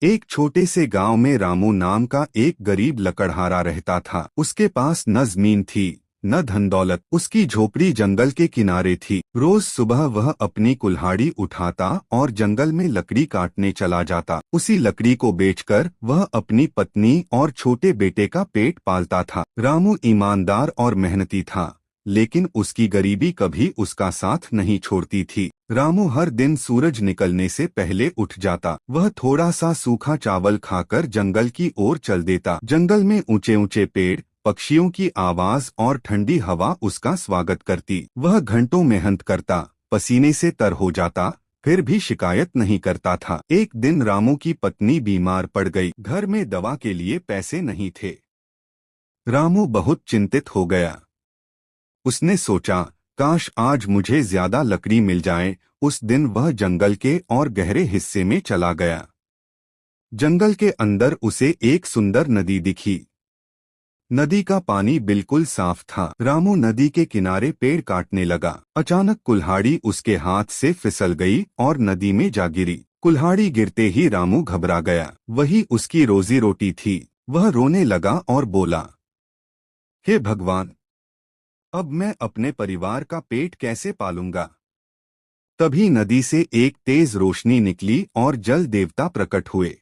एक छोटे से गांव में रामू नाम का एक गरीब लकड़हारा रहता था। उसके पास न जमीन थी न धन दौलत। उसकी झोपड़ी जंगल के किनारे थी। रोज सुबह वह अपनी कुल्हाड़ी उठाता और जंगल में लकड़ी काटने चला जाता। उसी लकड़ी को बेचकर वह अपनी पत्नी और छोटे बेटे का पेट पालता था। रामू ईमानदार और मेहनती था, लेकिन उसकी गरीबी कभी उसका साथ नहीं छोड़ती थी। रामू हर दिन सूरज निकलने से पहले उठ जाता। वह थोड़ा सा सूखा चावल खाकर जंगल की ओर चल देता। जंगल में ऊंचे ऊंचे पेड़, पक्षियों की आवाज और ठंडी हवा उसका स्वागत करती। वह घंटों मेहनत करता, पसीने से तर हो जाता, फिर भी शिकायत नहीं करता था। एक दिन रामू की पत्नी बीमार पड़ गई। घर में दवा के लिए पैसे नहीं थे। रामू बहुत चिंतित हो गया। उसने सोचा, काश आज मुझे ज्यादा लकड़ी मिल जाए। उस दिन वह जंगल के और गहरे हिस्से में चला गया। जंगल के अंदर उसे एक सुंदर नदी दिखी। नदी का पानी बिल्कुल साफ था। रामू नदी के किनारे पेड़ काटने लगा। अचानक कुल्हाड़ी उसके हाथ से फिसल गई और नदी में जा गिरी। कुल्हाड़ी गिरते ही रामू घबरा गया। वही उसकी रोजी रोटी थी। वह रोने लगा और बोला, हे भगवान, अब मैं अपने परिवार का पेट कैसे पालूंगा। तभी नदी से एक तेज रोशनी निकली और जल देवता प्रकट हुए।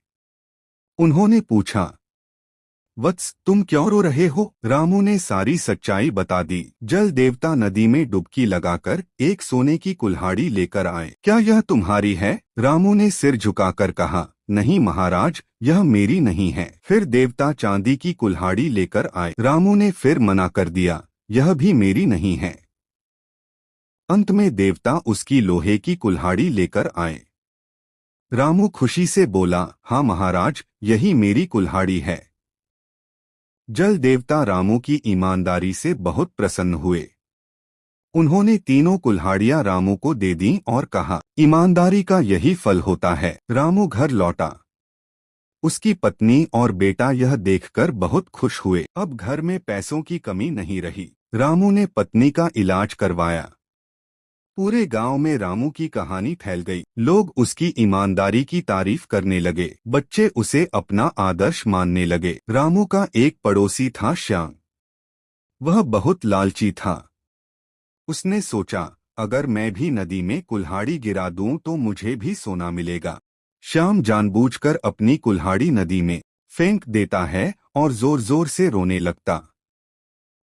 उन्होंने पूछा, वत्स, तुम क्यों रो रहे हो? रामू ने सारी सच्चाई बता दी। जल देवता नदी में डुबकी लगाकर एक सोने की कुल्हाड़ी लेकर आए। क्या यह तुम्हारी है? रामू ने सिर झुकाकर कहा, नहीं महाराज, यह मेरी नहीं है। फिर देवता चांदी की कुल्हाड़ी लेकर आए। रामू ने फिर मना कर दिया, यह भी मेरी नहीं है। अंत में देवता उसकी लोहे की कुल्हाड़ी लेकर आए। रामू खुशी से बोला, हाँ महाराज, यही मेरी कुल्हाड़ी है। जल देवता रामू की ईमानदारी से बहुत प्रसन्न हुए। उन्होंने तीनों कुल्हाड़ियां रामू को दे दी और कहा, ईमानदारी का यही फल होता है। रामू घर लौटा। उसकी पत्नी और बेटा यह देखकर बहुत खुश हुए। अब घर में पैसों की कमी नहीं रही। रामू ने पत्नी का इलाज करवाया। पूरे गांव में रामू की कहानी फैल गई। लोग उसकी ईमानदारी की तारीफ करने लगे। बच्चे उसे अपना आदर्श मानने लगे। रामू का एक पड़ोसी था, श्याम। वह बहुत लालची था। उसने सोचा, अगर मैं भी नदी में कुल्हाड़ी गिरा दूं तो मुझे भी सोना मिलेगा। श्याम जानबूझकर अपनी कुल्हाड़ी नदी में फेंक देता है और जोर जोर से रोने लगता।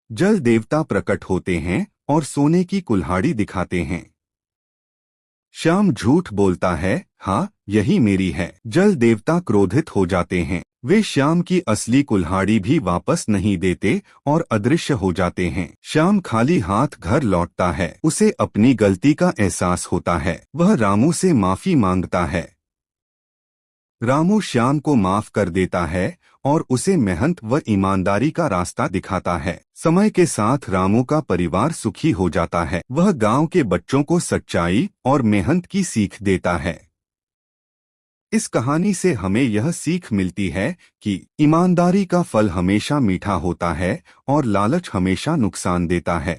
जल देवता प्रकट होते हैं और सोने की कुल्हाड़ी दिखाते हैं। श्याम झूठ बोलता है, हाँ, यही मेरी है। जल देवता क्रोधित हो जाते हैं। वे श्याम की असली कुल्हाड़ी भी वापस नहीं देते और अदृश्य हो जाते हैं। श्याम खाली हाथ घर लौटता है। उसे अपनी गलती का एहसास होता है। वह रामू से माफी मांगता है। रामू श्याम को माफ कर देता है और उसे मेहनत व ईमानदारी का रास्ता दिखाता है। समय के साथ रामू का परिवार सुखी हो जाता है। वह गांव के बच्चों को सच्चाई और मेहनत की सीख देता है। इस कहानी से हमें यह सीख मिलती है कि ईमानदारी का फल हमेशा मीठा होता है और लालच हमेशा नुकसान देता है।